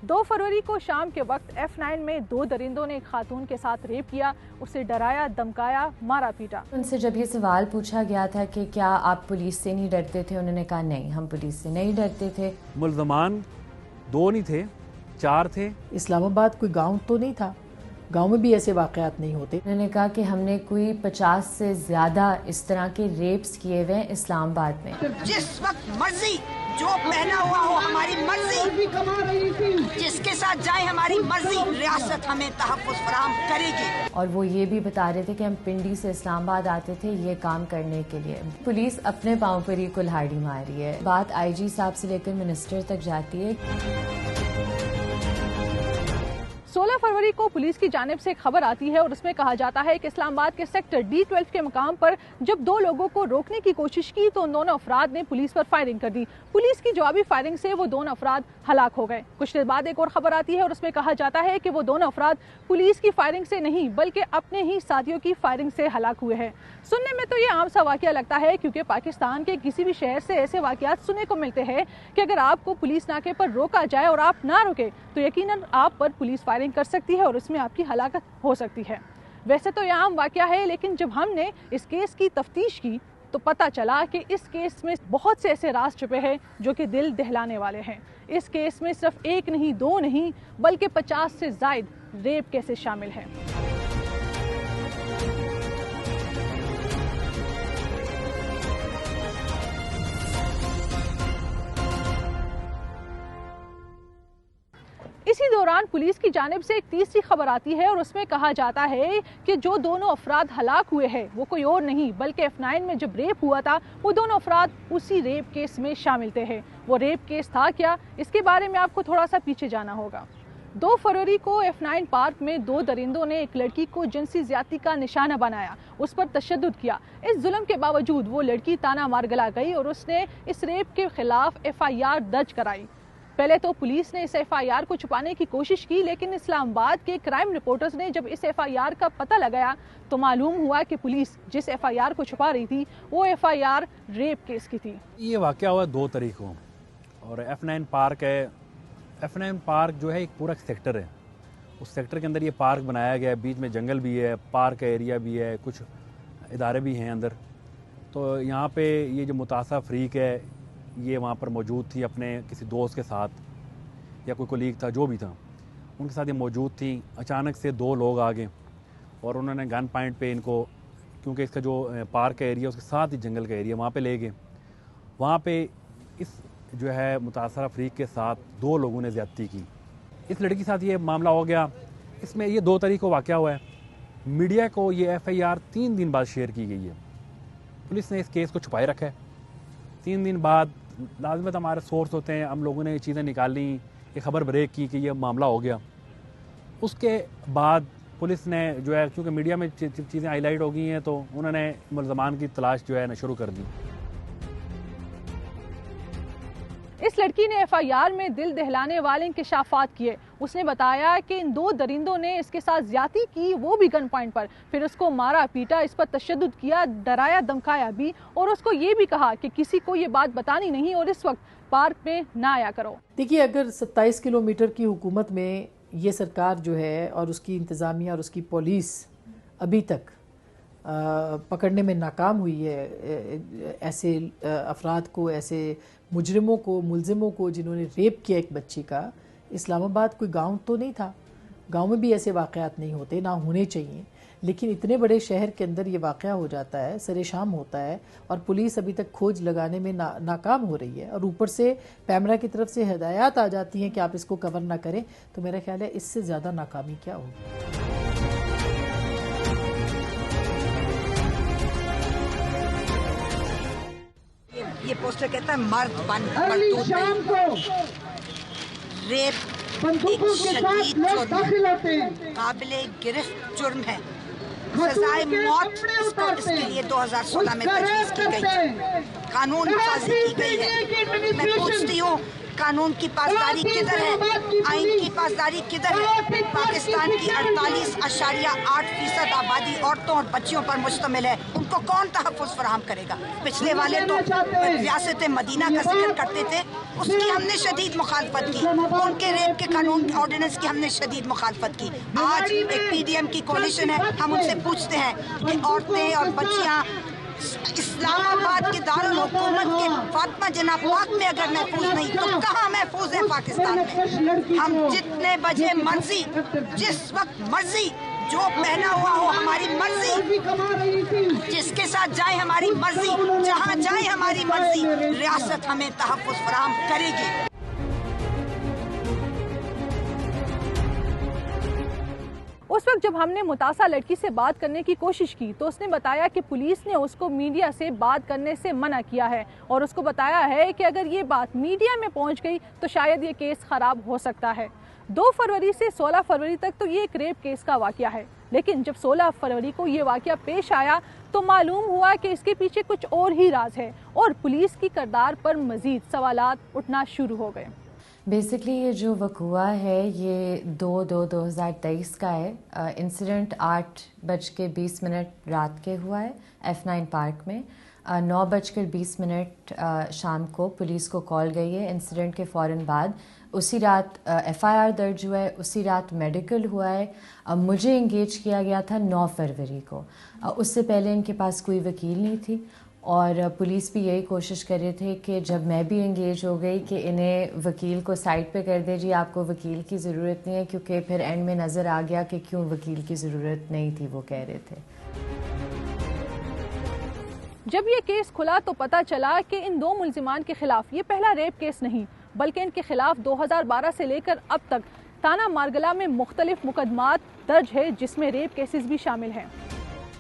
2 फरवरी को शाम के वक्त F9 में 2 दरिंदों ने एक खातून के साथ रेप किया, उसे डराया, धमकाया, मारा पीटा। उनसे जब ये सवाल पूछा गया था कि क्या आप पुलिस से नहीं डरते थे, उन्होंने कहा नहीं, हम पुलिस से नहीं डरते थे। मुल्ज़मान 2 नहीं थे, 4 थे। इस्लामाबाद कोई गांव तो नहीं था, गांव में भी ऐसे वाक़यात नहीं होते। उन्होंने कहा कि हमने कोई 50 से ज़्यादा इस तरह के रेप्स किए हुए हैं इस्लामाबाद में। जिस वक्त मर्जी जो पहना हुआ हो हमारी मर्जी, जिसके साथ जाए हमारी मर्जी, रियासत हमें तहफ़्फ़ुज़ फराहम करेगी। और वो ये भी बता रहे थे कि हम पिंडी से इस्लामाबाद आते थे ये काम करने के लिए। पुलिस अपने पाँव पर ही कुल्हाड़ी मार रही है। बात IG साहब से लेकर मिनिस्टर तक जाती है। 16 फरवरी को पुलिस की जानिब से एक खबर आती है और उसमें कहा जाता है कि इस्लामाबाद के सेक्टर D12 के मकाम पर जब 2 लोगों को रोकने की कोशिश की तो उन दोनों अफराद ने पुलिस पर फायरिंग कर दी। पुलिस की जवाबी फायरिंग से वो दोनों अफराद हलाक हो गए। कुछ देर बाद एक और खबर आती है और उसमें कहा जाता है कि वो दोनों अफराद पुलिस की फायरिंग से नहीं बल्कि अपने ही साथियों की फायरिंग से हलाक हुए हैं। सुनने में तो ये आम सा वाकया लगता है, क्योंकि पाकिस्तान के किसी भी शहर से ऐसे वाकयात सुनने को मिलते हैं कि अगर आपको पुलिस नाके पर रोका जाए और आप ना रुके तो यकीनन आप पर पुलिस फायरिंग कर सकती है और इसमें आपकी हलाकत हो सकती है। वैसे तो यह आम वाकया है, लेकिन जब हमने इस केस की तफ्तीश की तो पता चला कि इस केस में बहुत से ऐसे राज छुपे हैं जो कि दिल दहलाने वाले हैं। इस केस में सिर्फ 1 नहीं, 2 नहीं, बल्कि 50 से ज़ायद रेप केसेस शामिल हैं। इसी दौरान पुलिस की जानिब से एक तीसरी खबर आती है और उसमें कहा जाता है कि जो दोनों अफराद हलाक हुए हैं वो कोई और नहीं बल्कि F9 में जब रेप हुआ था वो दोनों अफराद उसी रेप केस में शामिल थे। वो रेप केस था क्या, इसके बारे में आपको थोड़ा सा पीछे जाना होगा। 2 फरवरी को F9 पार्क में 2 दरिंदों ने एक लड़की को जिनसी ज्यादती का निशाना बनाया, उस पर तशद्दुद किया। इस जुल्म के बावजूद वो लड़की ताना मार गला गई और उसने इस रेप के खिलाफ FIR दर्ज कराई। पहले तो पुलिस ने इस FIR को छुपाने की कोशिश की, लेकिन इस्लामाबाद के क्राइम रिपोर्टर्स ने जब इस FIR का पता लगाया तो मालूम हुआ कि पुलिस जिस FIR को छुपा रही थी वो FIR रेप केस की थी। ये वाकया हुआ 2 तारीख को और F9 पार्क है। F9 पार्क जो है एक पूरा सेक्टर है, उस सेक्टर के अंदर ये पार्क बनाया गया है, बीच में जंगल भी है, पार्क एरिया भी है, कुछ इदारे भी हैं अंदर। तो यहाँ पे ये जो मुतासा फ्रीक है ये वहाँ पर मौजूद थी अपने किसी दोस्त के साथ या कोई कोलीग था, जो भी था, उनके साथ ये मौजूद थी। अचानक से 2 लोग आ गए और उन्होंने गन पॉइंट पे इनको, क्योंकि इसका जो पार्क का एरिया उसके साथ ही जंगल का एरिया, वहाँ पे ले गए। वहाँ पे इस जो है मुतासरा फ्रीक के साथ 2 लोगों ने ज़्यादती की। इस लड़की के साथ ये मामला हो गया। इसमें ये 2 तारीख को वाक़या हुआ है। मीडिया को ये FIR 3 दिन बाद शेयर की गई है। पुलिस ने इस केस को छुपाए रखा है। 3 दिन बाद लाजमत हमारे सोर्स होते हैं, हम लोगों ने ये चीज़ें निकाली, ये खबर ब्रेक की कि ये मामला हो गया। उसके बाद पुलिस ने जो है, क्योंकि मीडिया में चीज़ें हाईलाइट हो गई हैं, तो उन्होंने मुल्ज़मान की तलाश जो है शुरू कर दी। इस लड़की ने FIR में दिल दहलाने वाले इंकशाफात किए। उसने बताया कि इन 2 दरिंदों ने इसके साथ ज्यादती की, वो भी गन पॉइंट पर, फिर उसको मारा पीटा, इस पर तशद्दुद किया, डराया धमकाया भी, और उसको ये भी कहा कि किसी को ये बात बतानी नहीं और इस वक्त पार्क में ना आया करो। देखिए, अगर 27 किलोमीटर की हुकूमत में ये सरकार जो है और उसकी इंतज़ामिया और उसकी पुलिस अभी तक पकड़ने में नाकाम हुई है ऐसे अफराद को, ऐसे मुजरिमों को, मुलजिमों को जिन्होंने रेप किया एक बच्ची का। इस्लामाबाद कोई गांव तो नहीं था, गांव में भी ऐसे वाक़यात नहीं होते, ना होने चाहिए, लेकिन इतने बड़े शहर के अंदर ये वाक़या हो जाता है, सरेशाम होता है और पुलिस अभी तक खोज लगाने में नाकाम हो रही है और ऊपर से पैमरा की तरफ से हिदायत आ जाती हैं कि आप इसको कवर ना करें। तो मेरा ख्याल है इससे ज़्यादा नाकामी क्या होगी। ये पोस्टर कहता है मर्द बन मजदूर नहीं। रेप एक शदीद जुर्म, काबिले गिरफ्त जुर्म है। सजाए मौत इसके लिए 2016 में तजवीज़ की गई, कानून साजी की गई है। मैं पूछती हूँ कानून की पासदारी किधर है, आइन की पासदारी किधर है? पाकिस्तान की 48.8% आबादी औरतों और बच्चियों पर मुश्तमिल है, उनको कौन तहफ़्फ़ुज़ फराहम करेगा? पिछले वाले तो रियासत मदीना का जिक्र करते थे, उसकी हमने शदीद मुखालफत की, उनके रेप के कानून ऑर्डिनेंस की हमने शदीद मुखालफत की। आज एक PDM की कोलिशन है, हम उनसे पूछते हैं कि औरतें और बच्चियां इस्लामाबाद के दारुल हुकूमत के फातिमा जिन्ना पाक में अगर महफूज नहीं तो कहाँ महफूज है पाकिस्तान में? हम जितने बजे मर्जी, जिस वक्त मर्जी, जो पहना हुआ हो हमारी मर्जी, जिसके साथ जाए हमारी मर्जी, जहाँ जाए हमारी मर्जी, रियासत हमें तहफ़्फ़ुज़ फराहम करेगी। उस वक्त जब हमने मुतासा लड़की से बात करने की कोशिश की तो उसने बताया कि पुलिस ने उसको मीडिया से बात करने से मना किया है और उसको बताया है कि अगर ये बात मीडिया में पहुंच गई तो शायद ये केस ख़राब हो सकता है। 2 फरवरी से 16 फरवरी तक तो ये एक रेप केस का वाक़या है, लेकिन जब 16 फरवरी को ये वाक़या पेश आया तो मालूम हुआ कि इसके पीछे कुछ और ही राज है और पुलिस की किरदार पर मज़ीद सवालात उठना शुरू हो गए। बेसिकली ये जो वक़ुआ है ये 2/2/2023 का है। इंसिडेंट 8:20 रात के हुआ है F9 पार्क में। 9:20 शाम को पुलिस को कॉल गई है। इंसिडेंट के फ़ौरन बाद उसी रात FIR दर्ज हुआ है, उसी रात मेडिकल हुआ है। मुझे इंगेज किया गया था 9 फरवरी को। उससे पहले इनके पास कोई वकील नहीं थी और पुलिस भी यही कोशिश कर रहे थे कि जब मैं भी इंगेज हो गई कि इन्हें वकील को साइड पे कर दे, जी आपको वकील की ज़रूरत नहीं है, क्योंकि फिर एंड में नज़र आ गया कि क्यों वकील की ज़रूरत नहीं थी, वो कह रहे थे। जब ये केस खुला तो पता चला कि इन 2 मुल्जिमान के खिलाफ ये पहला रेप केस नहीं बल्कि इनके खिलाफ 2012 से लेकर अब तक थाना मारगला में मुख्तलिफ मुकदमात दर्ज है जिसमें रेप केसेस भी शामिल हैं।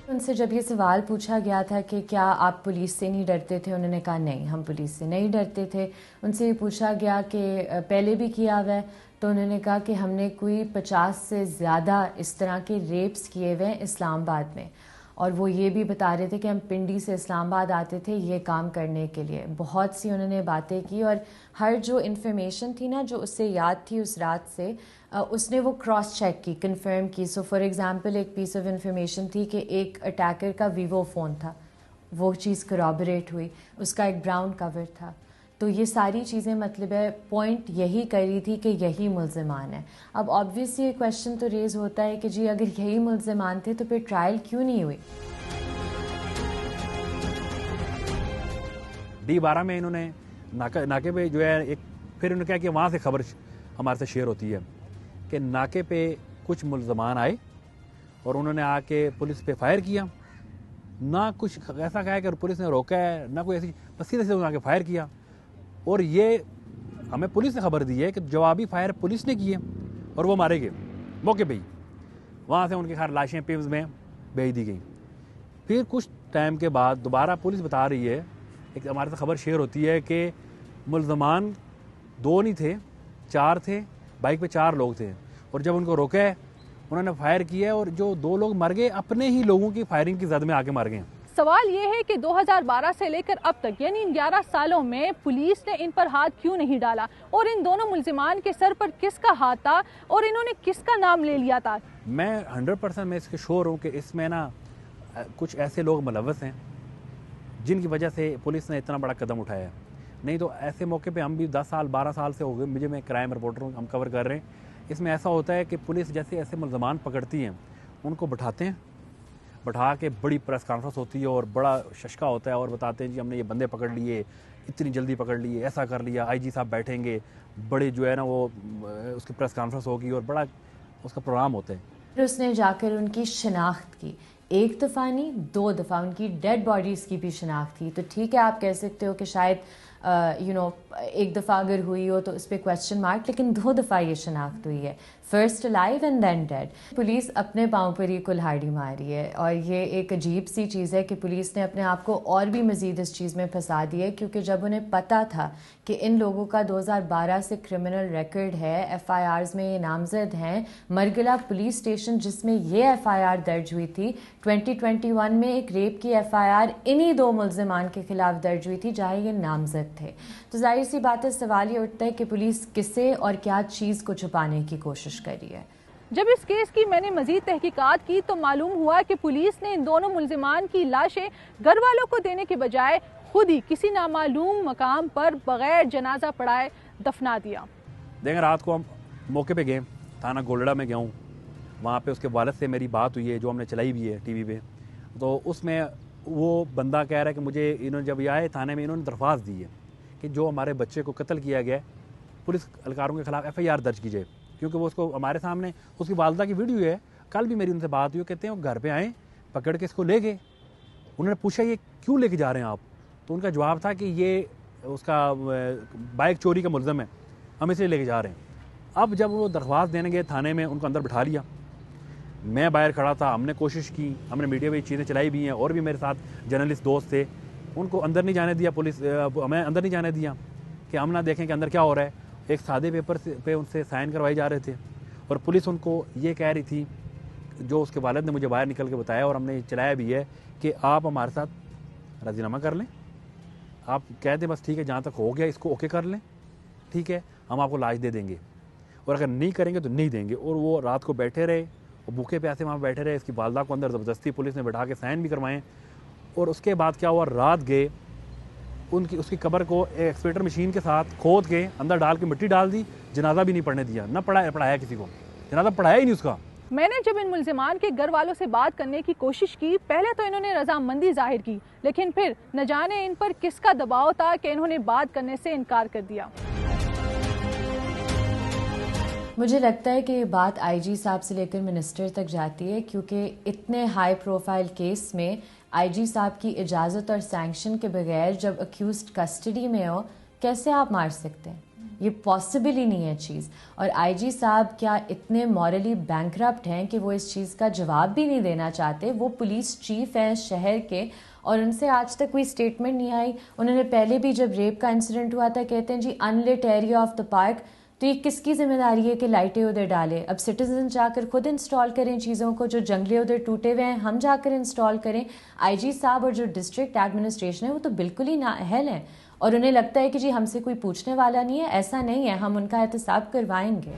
उनसे जब ये सवाल पूछा गया था कि क्या आप पुलिस से नहीं डरते थे, उन्होंने कहा नहीं, हम पुलिस से नहीं डरते थे। उनसे ये पूछा गया कि पहले भी किया हुआ है, तो उन्होंने कहा कि हमने कोई 50 से ज़्यादा इस तरह के रेप्स किए हुए हैं इस्लामाबाद में। और वो ये भी बता रहे थे कि हम पिंडी से इस्लामाबाद आते थे ये काम करने के लिए। बहुत सी उन्होंने बातें की और हर जो इन्फॉर्मेशन थी ना जो उससे याद थी उस रात से, उसने वो क्रॉस चेक की, कंफर्म की। सो फॉर एग्जांपल एक पीस ऑफ इन्फॉर्मेशन थी कि एक अटैकर का वीवो फ़ोन था, वो चीज़ करॉबरेट हुई, उसका एक ब्राउन कवर था। तो ये सारी चीज़ें मतलब है पॉइंट यही कर रही थी कि यही मुल्ज़िमान है। अब ऑब्वियसली ये क्वेश्चन तो रेज होता है कि जी अगर यही मुल्ज़िमान थे तो फिर ट्रायल क्यों नहीं हुई? D12 में इन्होंने नाके पे जो है एक फिर उन्होंने कहा कि वहाँ से खबर हमारे से शेयर होती है कि नाके पे कुछ मुल्ज़िमान आए और उन्होंने आके पुलिस पे फायर किया। ना कुछ ऐसा कहा कि पुलिस ने रोका है, ना कोई ऐसी, बस सीधे सीधे आके फायर किया। और ये हमें पुलिस ने खबर दी है कि जवाबी फायर पुलिस ने किए और वो मारे गए मौके पे ही। वहाँ से उनके खैर लाशें पिम्स में भेज दी गई। फिर कुछ टाइम के बाद दोबारा पुलिस बता रही है, एक हमारे से खबर शेयर होती है कि मुल्ज़िमान 2 नहीं थे, 4 थे, बाइक पे 4 लोग थे और जब उनको रोका है उन्होंने फायर किया और जो 2 लोग मर गए अपने ही लोगों की फायरिंग की जद में आके मर गए। सवाल ये है कि 2012 से लेकर अब तक यानी इन 11 सालों में पुलिस ने इन पर हाथ क्यों नहीं डाला और इन दोनों मुल्जिमान के सर पर किसका हाथ था और इन्होंने किसका नाम ले लिया था? मैं 100% मैं इसके श्योर हूँ कि इसमें ना कुछ ऐसे लोग मुलव्वस हैं जिनकी वजह से पुलिस ने इतना बड़ा कदम उठाया है। नहीं तो ऐसे मौके पे हम भी 10 साल 12 साल से हो गए, मुझे मैं क्राइम रिपोर्टर हूँ, हम कवर कर रहे हैं। इसमें ऐसा होता है कि पुलिस जैसे ऐसे मुल्ज़िमान पकड़ती हैं उनको बिठाते हैं, बैठा के बड़ी प्रेस कॉन्फ्रेंस होती है और बड़ा शशका होता है और बताते हैं जी हमने ये बंदे पकड़ लिए, इतनी जल्दी पकड़ लिए, ऐसा कर लिया, IG साहब बैठेंगे, बड़े जो है ना वो उसकी प्रेस कॉन्फ्रेंस होगी और बड़ा उसका प्रोग्राम होता है। फिर उसने जाकर उनकी शनाख्त की, 1 दफ़ा नहीं 2 दफ़ा उनकी डेड बॉडीज़ की भी शनाख्त की। तो ठीक है आप कह सकते हो कि शायद 1 दफ़ा अगर हुई हो तो उस पर क्वेश्चन मार्क, लेकिन 2 दफ़ा ये शनाख्त हुई है, first alive and then dead. Police अपने पाँव पर ही कुल्हाड़ी मारी है और ये एक अजीब सी चीज़ है कि पुलिस ने अपने आप को और भी मज़ीद इस चीज़ में फंसा दिया है, क्योंकि जब उन्हें पता था कि इन लोगों का 2012 से क्रिमिनल रिकॉर्ड है, FIRs में ये नामजद हैं। मरगला पुलिस स्टेशन जिसमें ये FIR दर्ज हुई थी 2021 में एक रेप की FIR इन्हीं 2 मुल्ज़िमान के खिलाफ दर्ज हुई थी जहाँ ये नामजद थे। तो जाहिर ظاہر سی بات ہے سوال یہ اٹھتا ہے کہ پولیس کسے اور کیا چیز کو چھپانے کی کوشش کر رہی ہے. جب اس کیس کی میں نے مزید تحقیقات کی تو معلوم ہوا کہ پولیس نے ان دونوں ملزمان کی لاشیں گھر والوں کو دینے کے بجائے خود ہی کسی نامعلوم مقام پر بغیر جنازہ پڑھائے دفنا دیا. دیکھیں رات کو ہم موقع پہ گئے, تھانہ گولڑا میں گیا ہوں, وہاں پہ اس کے والد سے میری بات ہوئی ہے جو ہم نے چلائی بھی ہے ٹی وی پہ. تو اس میں وہ بندہ کہہ رہا ہے کہ مجھے انہوں نے جب یہ آئے تھانے میں انہوں نے درخواست دی ہے کہ جو ہمارے بچے کو قتل کیا گیا ہے پولیس اہلکاروں کے خلاف FIR درج کی جائے, کیونکہ وہ اس کو ہمارے سامنے اس کی والدہ کی ویڈیو ہے. کل بھی میری ان سے بات ہوئی, کہتے ہیں وہ گھر پہ آئیں پکڑ کے اس کو لے گئے. انہوں نے پوچھا یہ کیوں لے کے جا رہے ہیں آپ, تو ان کا جواب تھا کہ یہ اس کا بائک چوری کا ملزم ہے, ہم اس لیے لے کے جا رہے ہیں. اب جب وہ درخواست دینے گئے تھانے میں, ان کو اندر بٹھا لیا, میں باہر کھڑا تھا, ہم نے کوشش کی, ہم نے میڈیا پہ چیزیں چلائی بھی ہیں, اور بھی میرے ساتھ جرنلسٹ دوست تھے, ان کو اندر نہیں جانے دیا پولیس, ہمیں اندر نہیں جانے دیا کہ ہم نہ دیکھیں کہ اندر کیا ہو رہا ہے. ایک سادے پیپر پہ ان سے سائن کروائی جا رہے تھے, اور پولیس ان کو یہ کہہ رہی تھی, جو اس کے والد نے مجھے باہر نکل کے بتایا اور ہم نے چلایا بھی ہے, کہ آپ ہمارے ساتھ راضی نامہ کر لیں, آپ کہہ دیں بس ٹھیک ہے جہاں تک ہو گیا اس کو اوکے کر لیں, ٹھیک ہے ہم آپ کو لاش دے دیں گے, اور اگر نہیں کریں گے تو نہیں دیں گے. اور وہ رات کو بیٹھے رہے, اور بھوکے پیاسے وہاں بیٹھے رہے. اس کی والدہ کو اندر زبردستی پولیس نے بٹھا کے سائن بھی کروائے. اور اس کے بعد کیا ہوا, رات گئے اس کی قبر کو ایکسکیویٹر مشین کے ساتھ کھود کے اندر ڈال کے مٹی ڈال دی, جنازہ بھی نہیں پڑھنے دیا, نہ پڑھایا کسی کو, جنازہ پڑھایا ہی نہیں اس کا. میں نے جب ان ملزمان کے گھر والوں سے بات کرنے کی کوشش کی, پہلے تو انہوں نے رضامندی ظاہر کی, لیکن پھر نہ جانے ان پر کس کا دباؤ تھا کہ انہوں نے بات کرنے سے انکار کر دیا. مجھے لگتا ہے کہ یہ بات IG صاحب سے لے کر منسٹر تک جاتی ہے, کیونکہ اتنے ہائی پروفائل کیس میں IG صاحب کی اجازت اور سینکشن کے بغیر جب اکیوزڈ کسٹڈی میں ہو, کیسے آپ مار سکتے ہیں؟ یہ پاسبل ہی نہیں ہے چیز. اور IG صاحب کیا اتنے مورلی بینکرپٹ ہیں کہ وہ اس چیز کا جواب بھی نہیں دینا چاہتے؟ وہ پولیس چیف ہیں شہر کے, اور ان سے آج تک کوئی اسٹیٹمنٹ نہیں آئی. انہوں نے پہلے بھی جب ریپ کا انسیڈنٹ ہوا تھا کہتے ہیں جی انلٹ ایریا آف دا پارک, تو یہ کس کی ذمہ داری ہے کہ لائٹیں ادھر ڈالے؟ اب سٹیزن جا کر خود انسٹال کریں چیزوں کو, جو جنگلے ادھر ٹوٹے ہوئے ہیں ہم جا کر انسٹال کریں. IG صاحب اور جو ڈسٹرکٹ ایڈمنسٹریشن ہے وہ تو بالکل ہی نااہل ہیں, اور انہیں لگتا ہے کہ جی ہم سے کوئی پوچھنے والا نہیں ہے. ایسا نہیں ہے, ہم ان کا احتساب کروائیں گے.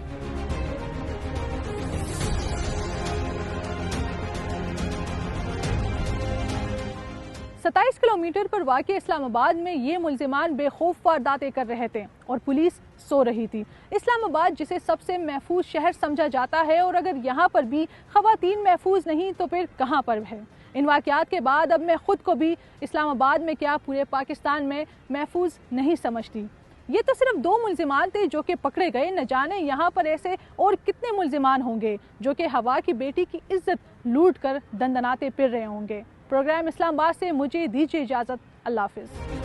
27 کلومیٹر پر واقع اسلام آباد میں یہ ملزمان بے خوف وارداتیں کر رہے تھے اور پولیس سو رہی تھی. اسلام آباد جسے سب سے محفوظ شہر سمجھا جاتا ہے, اور اگر یہاں پر بھی خواتین محفوظ نہیں تو پھر کہاں پر ہے؟ ان واقعات کے بعد اب میں خود کو بھی اسلام آباد میں کیا پورے پاکستان میں محفوظ نہیں سمجھتی. یہ تو صرف 2 ملزمان تھے جو کہ پکڑے گئے, نہ جانے یہاں پر ایسے اور کتنے ملزمان ہوں گے جو کہ ہوا کی بیٹی کی عزت لوٹ کر دندناتے پھر رہے ہوں گے. پروگرام اسلام آباد سے مجھے دیجیے اجازت. اللہ حافظ.